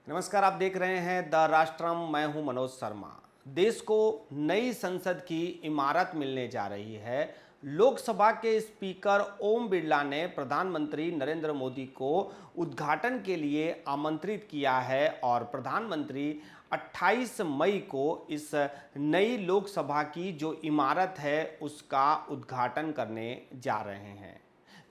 नमस्कार, आप देख रहे हैं द राष्ट्रम। मैं हूं मनोज शर्मा। देश को नई संसद की इमारत मिलने जा रही है। लोकसभा के स्पीकर ओम बिरला ने प्रधानमंत्री नरेंद्र मोदी को उद्घाटन के लिए आमंत्रित किया है और प्रधानमंत्री 28 मई को इस नई लोकसभा की जो इमारत है उसका उद्घाटन करने जा रहे हैं।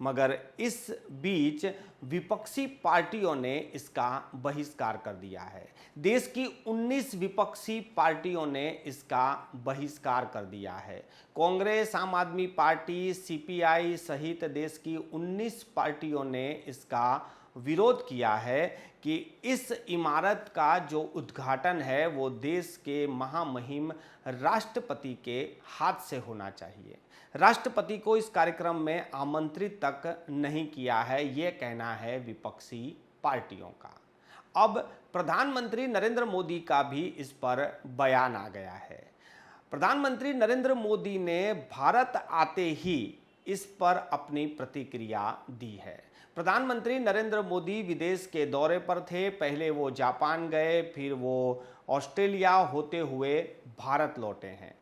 मगर इस बीच विपक्षी पार्टियों ने इसका बहिष्कार कर दिया है। देश की 19 विपक्षी पार्टियों ने इसका बहिष्कार कर दिया है। कांग्रेस, आम आदमी पार्टी, सीपीआई सहित देश की 19 पार्टियों ने इसका विरोध किया है कि इस इमारत का जो उद्घाटन है वो देश के महामहिम राष्ट्रपति के हाथ से होना चाहिए। राष्ट्रपति को इस कार्यक्रम में आमंत्रित तक नहीं किया है, ये कहना है विपक्षी पार्टियों का। अब प्रधानमंत्री नरेंद्र मोदी का भी इस पर बयान आ गया है। प्रधानमंत्री नरेंद्र मोदी ने भारत आते ही इस पर अपनी प्रतिक्रिया दी है। प्रधानमंत्री नरेंद्र मोदी विदेश के दौरे पर थे। पहले वो जापान गए, फिर वो ऑस्ट्रेलिया होते हुए भारत लौटे हैं।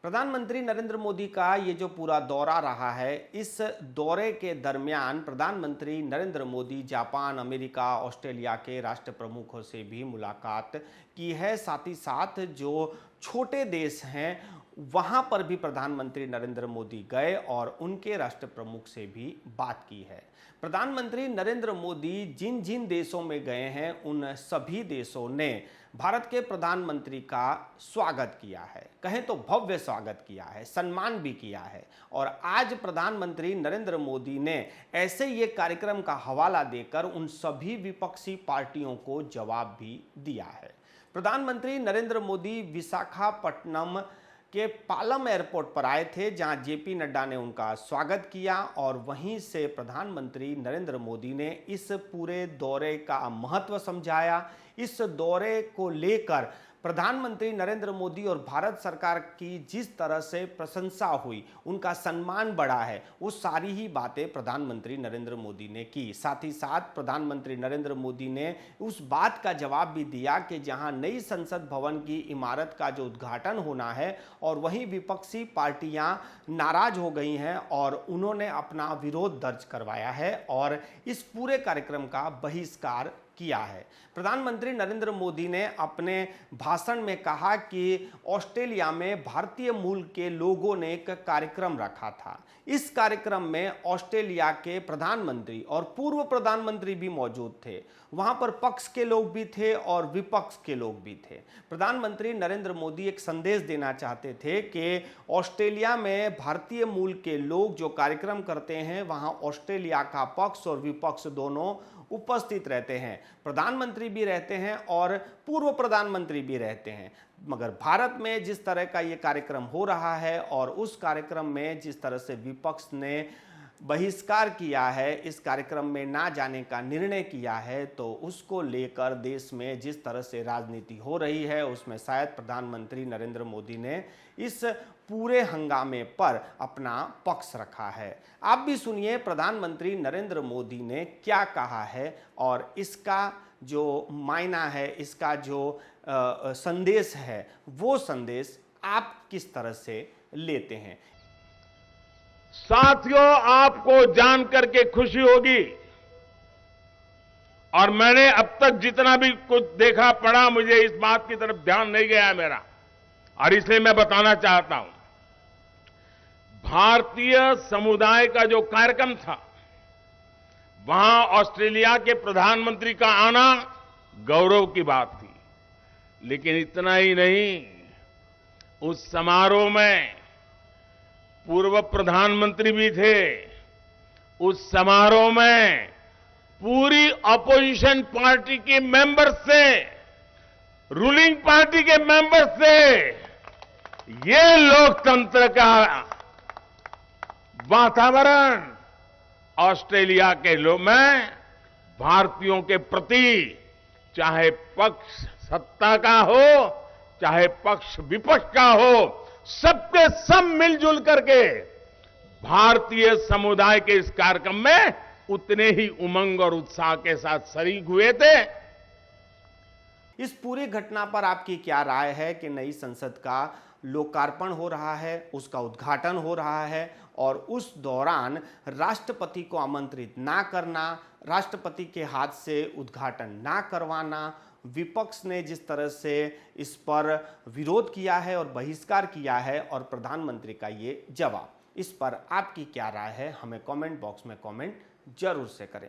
प्रधानमंत्री नरेंद्र मोदी का ये जो पूरा दौरा रहा है, इस दौरे के दरमियान प्रधानमंत्री Narendra Modi Japan, America, Australia के राष्ट्र प्रमुखों से भी मुलाकात की है। साथ ही साथ जो छोटे देश हैं वहाँ पर भी प्रधानमंत्री नरेंद्र मोदी गए और उनके राष्ट्र प्रमुख से भी बात की है। प्रधानमंत्री नरेंद्र मोदी जिन जिन देशों में गए हैं उन सभी देशों ने भारत के प्रधानमंत्री का स्वागत किया है, कहें तो भव्य स्वागत किया है, सम्मान भी किया है। और आज प्रधानमंत्री नरेंद्र मोदी ने ऐसे ये कार्यक्रम का हवाला देकर उन सभी विपक्षी पार्टियों को जवाब भी दिया है। प्रधानमंत्री नरेंद्र मोदी विशाखापट्टनम के पालम एयरपोर्ट पर आए थे, जहां जेपी नड्डा ने उनका स्वागत किया और वहीं से प्रधानमंत्री नरेंद्र मोदी ने इस पूरे दौरे का महत्व समझाया। इस दौरे को लेकर प्रधानमंत्री नरेंद्र मोदी और भारत सरकार की जिस तरह से प्रशंसा हुई, उनका सम्मान बढ़ा है, वो सारी ही बातें प्रधानमंत्री नरेंद्र मोदी ने की। साथ ही साथ प्रधानमंत्री नरेंद्र मोदी ने उस बात का जवाब भी दिया कि जहां नई संसद भवन की इमारत का जो उद्घाटन होना है और वहीं विपक्षी पार्टियां नाराज हो गई हैं और उन्होंने अपना विरोध दर्ज करवाया है और इस पूरे कार्यक्रम का बहिष्कार किया है। प्रधानमंत्री नरेंद्र मोदी ने अपने भाषण में कहा कि ऑस्ट्रेलिया में भारतीय मूल के लोगों ने एक कार्यक्रम रखा था। इस कार्यक्रम में ऑस्ट्रेलिया के प्रधानमंत्री और पूर्व प्रधानमंत्री भी मौजूद थे। वहां पर पक्ष के लोग भी थे और विपक्ष के लोग भी थे। प्रधानमंत्री नरेंद्र मोदी एक संदेश देना चाहते थे कि ऑस्ट्रेलिया में भारतीय मूल के लोग जो कार्यक्रम करते हैं वहां ऑस्ट्रेलिया का पक्ष और विपक्ष दोनों उपस्थित रहते हैं। प्रधानमंत्री भी रहते हैं और पूर्व प्रधानमंत्री भी रहते हैं। मगर भारत में जिस तरह का ये कार्यक्रम हो रहा है और उस कार्यक्रम में जिस तरह से विपक्ष ने बहिष्कार किया है, इस कार्यक्रम में ना जाने का निर्णय किया है, तो उसको लेकर देश में जिस तरह से राजनीति हो रही है उसमें शायद प्रधानमंत्री नरेंद्र मोदी ने इस पूरे हंगामे पर अपना पक्ष रखा है। आप भी सुनिए प्रधानमंत्री नरेंद्र मोदी ने क्या कहा है और इसका जो मायना है, इसका जो संदेश है, वो संदेश आप किस तरह से लेते हैं। साथियों, आपको जानकर के खुशी होगी और मैंने अब तक जितना भी कुछ देखा पढ़ा, मुझे इस बात की तरफ ध्यान नहीं गया मेरा, और इसलिए मैं बताना चाहता हूं। भारतीय समुदाय का जो कार्यक्रम था, वहां ऑस्ट्रेलिया के प्रधानमंत्री का आना गौरव की बात थी। लेकिन इतना ही नहीं, उस समारोह में पूर्व प्रधानमंत्री भी थे। उस समारोह में पूरी अपोजिशन पार्टी के मेंबर से, रूलिंग पार्टी के मेंबर से, ये लोकतंत्र का वातावरण ऑस्ट्रेलिया के लोग में भारतीयों के प्रति, चाहे पक्ष सत्ता का हो चाहे पक्ष विपक्ष का हो, सबके सब मिलजुल करके भारतीय समुदाय के इस कार्यक्रम में उतने ही उमंग और उत्साह के साथ शरीक हुए थे। इस पूरी घटना पर आपकी क्या राय है कि नई संसद का लोकार्पण हो रहा है, उसका उद्घाटन हो रहा है और उस दौरान राष्ट्रपति को आमंत्रित ना करना, राष्ट्रपति के हाथ से उद्घाटन ना करवाना, विपक्ष ने जिस तरह से इस पर विरोध किया है और बहिष्कार किया है और प्रधानमंत्री का ये जवाब, इस पर आपकी क्या राय है? हमें कमेंट बॉक्स में कमेंट जरूर से करें।